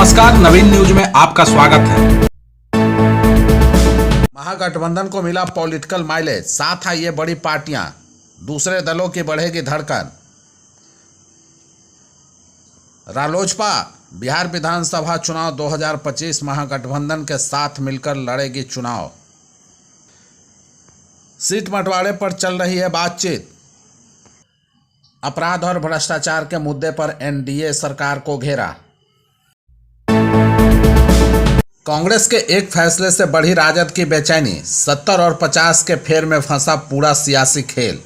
नमस्कार, नवीन न्यूज में आपका स्वागत है। महागठबंधन को मिला पॉलिटिकल माइलेज, साथ आई ये बड़ी पार्टियां, दूसरे दलों की बढ़ेगी धड़कन। रालोजपा बिहार विधानसभा चुनाव 2025 महागठबंधन के साथ मिलकर लड़ेगी चुनाव। सीट बंटवारे पर चल रही है बातचीत। अपराध और भ्रष्टाचार के मुद्दे पर एनडीए सरकार को घेरा। कांग्रेस के एक फैसले से बढ़ी राजद की बेचैनी, 70 और 50 के फेर में फंसा पूरा सियासी खेल।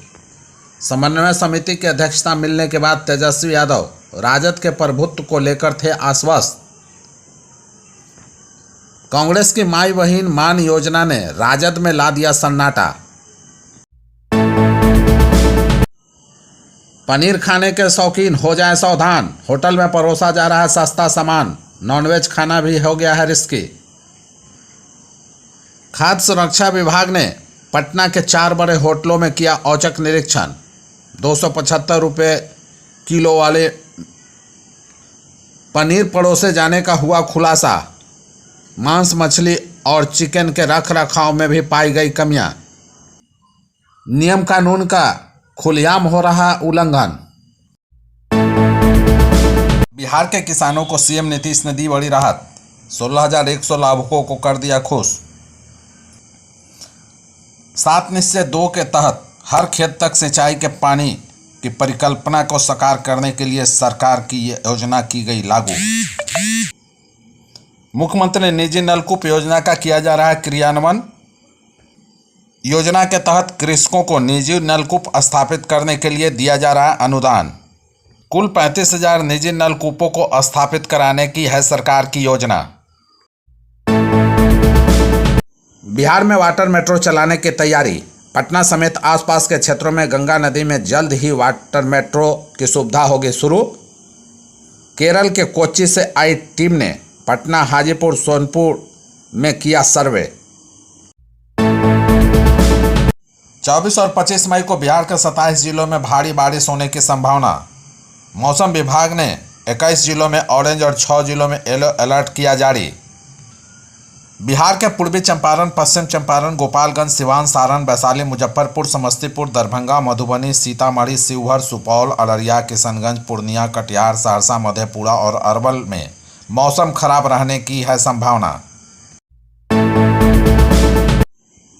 समन्वय समिति की अध्यक्षता मिलने के बाद तेजस्वी यादव राजद के प्रभुत्व को लेकर थे आश्वस्त। कांग्रेस की माई बहिन मान योजना ने राजद में ला दिया सन्नाटा। पनीर खाने के शौकीन हो जाएं सावधान, होटल में परोसा जा रहा है सस्ता सामान, नॉनवेज खाना भी हो गया है रिस्की। खाद्य सुरक्षा विभाग ने पटना के 4 बड़े होटलों में किया औचक निरीक्षण। 275 रुपये किलो वाले पनीर परोसे जाने का हुआ खुलासा। मांस, मछली और चिकन के रख रखाव में भी पाई गई कमियां। नियम कानून का खुलेआम हो रहा उल्लंघन। बिहार के किसानों को सीएम नीतीश ने दी बड़ी राहत, 16,100 लाभुकों को कर दिया खुश। 7 निश्चय 2 के तहत हर खेत तक सिंचाई के पानी की परिकल्पना को साकार करने के लिए सरकार की ये योजना की गई लागू। मुख्यमंत्री निजी नलकूप योजना का किया जा रहा है क्रियान्वयन। योजना के तहत कृषकों को निजी नलकूप स्थापित करने के लिए दिया जा रहा है अनुदान। कुल 35,000 निजी नलकूपों को स्थापित कराने की है सरकार की योजना। बिहार में वाटर मेट्रो चलाने की तैयारी। पटना समेत आसपास के क्षेत्रों में गंगा नदी में जल्द ही वाटर मेट्रो की सुविधा होगी शुरू। केरल के कोच्चि से आई टीम ने पटना, हाजीपुर, सोनपुर में किया सर्वे। 24 और 25 मई को बिहार के 27 जिलों में भारी बारिश होने की संभावना। मौसम विभाग ने 21 जिलों में ऑरेंज और 6 जिलों में येलो अलर्ट किया जारी। बिहार के पूर्वी चंपारण, पश्चिम चंपारण, गोपालगंज, सिवान, सारण, वैशाली, मुजफ्फरपुर, समस्तीपुर, दरभंगा, मधुबनी, सीतामढ़ी, शिवहर, सुपौल, अररिया, किशनगंज, पूर्णिया, कटिहार, सहरसा, मधेपुरा और अरवल में मौसम खराब रहने की है संभावना।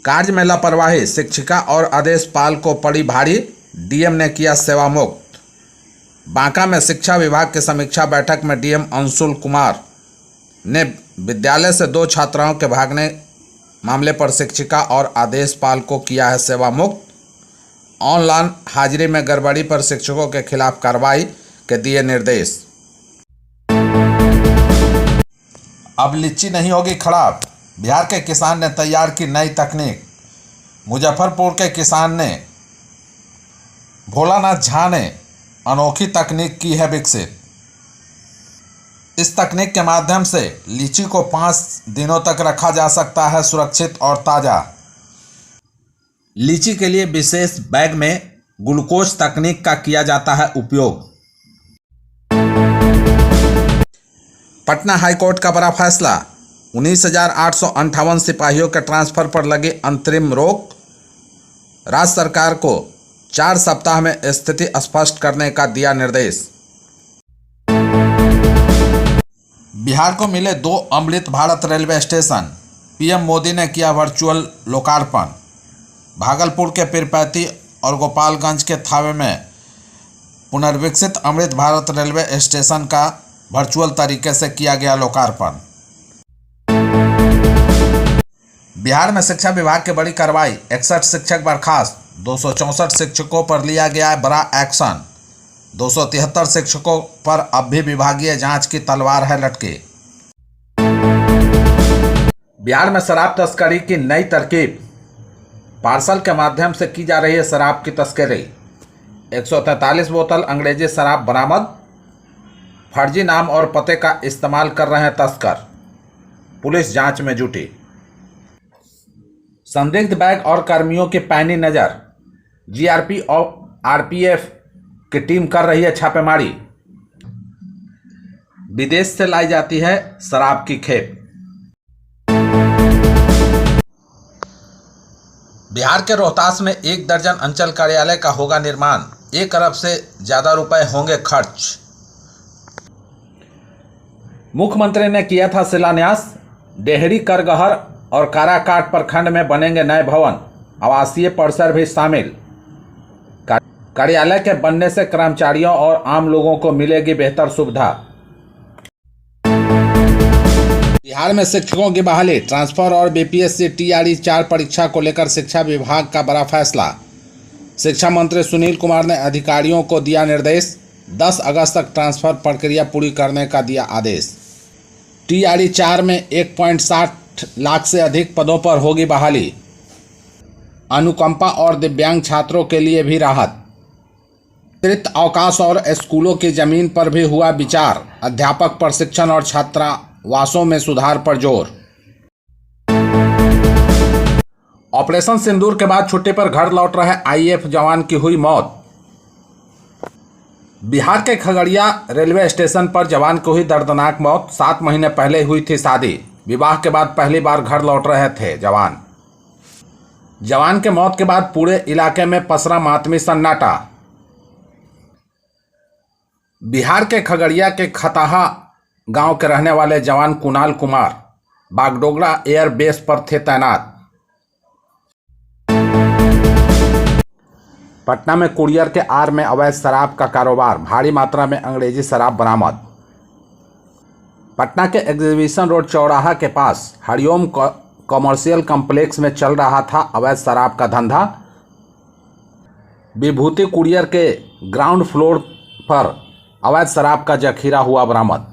कार्य में लापरवाही, शिक्षिका और आदेशपाल को पड़ी भारी, डीएम ने किया सेवा मुक्त। बांका में शिक्षा विभाग की समीक्षा बैठक में डीएम अंशुल कुमार ने विद्यालय से 2 छात्राओं के भागने मामले पर शिक्षिका और आदेशपाल को किया है सेवा मुक्त। ऑनलाइन हाजिरी में गड़बड़ी पर शिक्षकों के खिलाफ कार्रवाई के दिए निर्देश। अब लीची नहीं होगी खराब, बिहार के किसान ने तैयार की नई तकनीक। मुजफ्फरपुर के किसान ने भोलानाथ झा ने अनोखी तकनीक की है विकसित। इस तकनीक के माध्यम से लीची को 5 दिनों तक रखा जा सकता है सुरक्षित और ताज़ा। लीची के लिए विशेष बैग में ग्लूकोज तकनीक का किया जाता है उपयोग। पटना हाईकोर्ट का बड़ा फैसला, 19,858 सिपाहियों के ट्रांसफर पर लगी अंतरिम रोक। राज्य सरकार को 4 सप्ताह में स्थिति स्पष्ट करने का दिया निर्देश। बिहार को मिले 2 Amrit Bharat railway station, PM Modi ने किया वर्चुअल लोकार्पण। भागलपुर के पीरपैंती और गोपालगंज के थावे में पुनर्विकसित अमृत भारत रेलवे स्टेशन का वर्चुअल तरीके से किया गया लोकार्पण। बिहार में शिक्षा विभाग की बड़ी कार्रवाई, 61 शिक्षक बर्खास्त, 264 शिक्षकों पर लिया गया बड़ा एक्शन। 273 शिक्षकों पर अब भी विभागीय जांच की तलवार है लटकी। बिहार में शराब तस्करी की नई तरकीब, पार्सल के माध्यम से की जा रही है शराब की तस्करी। 143 बोतल अंग्रेजी शराब बरामद। फर्जी नाम और पते का इस्तेमाल कर रहे हैं तस्कर, पुलिस जांच में जुटी। संदिग्ध बैग और कर्मियों की पैनी नजर, जीआरपी और आरपीएफ की टीम कर रही है छापेमारी। विदेश से लाई जाती है शराब की खेप। बिहार के रोहतास में 1 दर्जन अंचल कार्यालय का होगा निर्माण, 1 अरब से ज्यादा रुपए होंगे खर्च। मुख्यमंत्री ने किया था शिलान्यास। डेहरी, करगहर और काराकाट प्रखंड में बनेंगे नए भवन, आवासीय परिसर भी शामिल। कार्यालय के बनने से कर्मचारियों और आम लोगों को मिलेगी बेहतर सुविधा। बिहार में शिक्षकों की बहाली, ट्रांसफर और बीपीएससी टीआरई 4 परीक्षा को लेकर शिक्षा विभाग का बड़ा फैसला। शिक्षा मंत्री सुनील कुमार ने अधिकारियों को दिया निर्देश, 10 अगस्त तक ट्रांसफर प्रक्रिया पूरी करने का दिया आदेश। टीआरई 4 में 1.60 लाख से अधिक पदों पर होगी बहाली। अनुकंपा और दिव्यांग छात्रों के लिए भी राहत। अतिरिक्त अवकाश और स्कूलों की जमीन पर भी हुआ विचार। अध्यापक प्रशिक्षण और छात्रावासों में सुधार पर जोर। ऑपरेशन सिंदूर के बाद छुट्टी पर घर लौट रहे आईएएफ जवान की हुई मौत। बिहार के खगड़िया रेलवे स्टेशन पर जवान की हुई दर्दनाक मौत। 7 महीने पहले हुई थी शादी, विवाह के बाद पहली बार घर लौट रहे थे जवान के मौत के बाद पूरे इलाके में पसरा मातमी सन्नाटा। बिहार के खगड़िया के खताहा गांव के रहने वाले जवान कुणाल कुमार बागडोगरा एयर बेस पर थे तैनात। पटना में कुरियर के आड़ में अवैध शराब का कारोबार, भारी मात्रा में अंग्रेजी शराब बरामद। पटना के एग्जीबिशन रोड चौराहा के पास हरिओम कमर्शियल कॉम्प्लेक्स में चल रहा था अवैध शराब का धंधा। विभूति कुरियर के ग्राउंड फ्लोर पर अवैध शराब का जखीरा हुआ बरामद।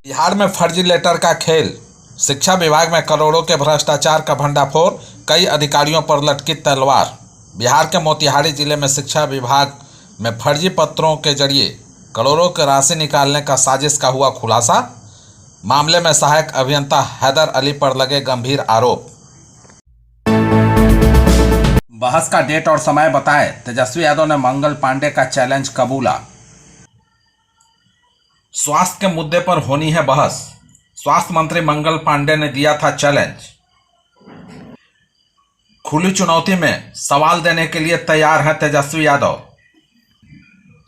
बिहार में फर्जी लेटर का खेल, शिक्षा विभाग में करोड़ों के भ्रष्टाचार का भंडाफोड़, कई अधिकारियों पर लटकी तलवार। बिहार के मोतिहारी जिले में शिक्षा विभाग में फर्जी पत्रों के जरिए करोड़ों की राशि निकालने का साजिश का हुआ खुलासा। मामले में सहायक अभियंता हैदर अली पर लगे गंभीर आरोप। बहस का डेट और समय बताएं, तेजस्वी यादव ने मंगल पांडे का चैलेंज कबूला। स्वास्थ्य के मुद्दे पर होनी है बहस, स्वास्थ्य मंत्री मंगल पांडे ने दिया था चैलेंज। खुली चुनौती में सवाल देने के लिए तैयार हैं तेजस्वी यादव।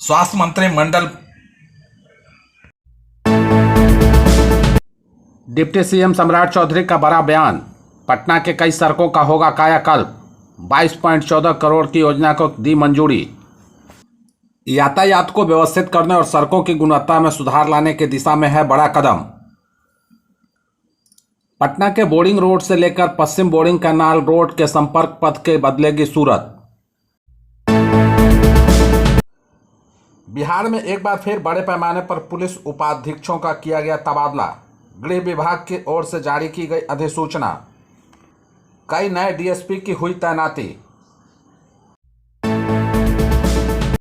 स्वास्थ्य मंत्री मंडल डिप्टी सीएम सम्राट चौधरी का बड़ा बयान, पटना के कई सड़कों का होगा कायाकल्प। 22.14 करोड़ की योजना को दी मंजूरी। यातायात को व्यवस्थित करने और सड़कों की गुणवत्ता में सुधार लाने की दिशा में है बड़ा कदम। पटना के बोर्डिंग रोड से लेकर पश्चिम बोर्डिंग कैनाल रोड के संपर्क पथ के बदलेगी सूरत। बिहार में एक बार फिर बड़े पैमाने पर पुलिस उपाधीक्षकों का किया गया तबादला। गृह विभाग की ओर से जारी की गई अधिसूचना। कई नए डीएसपी की हुई तैनाती।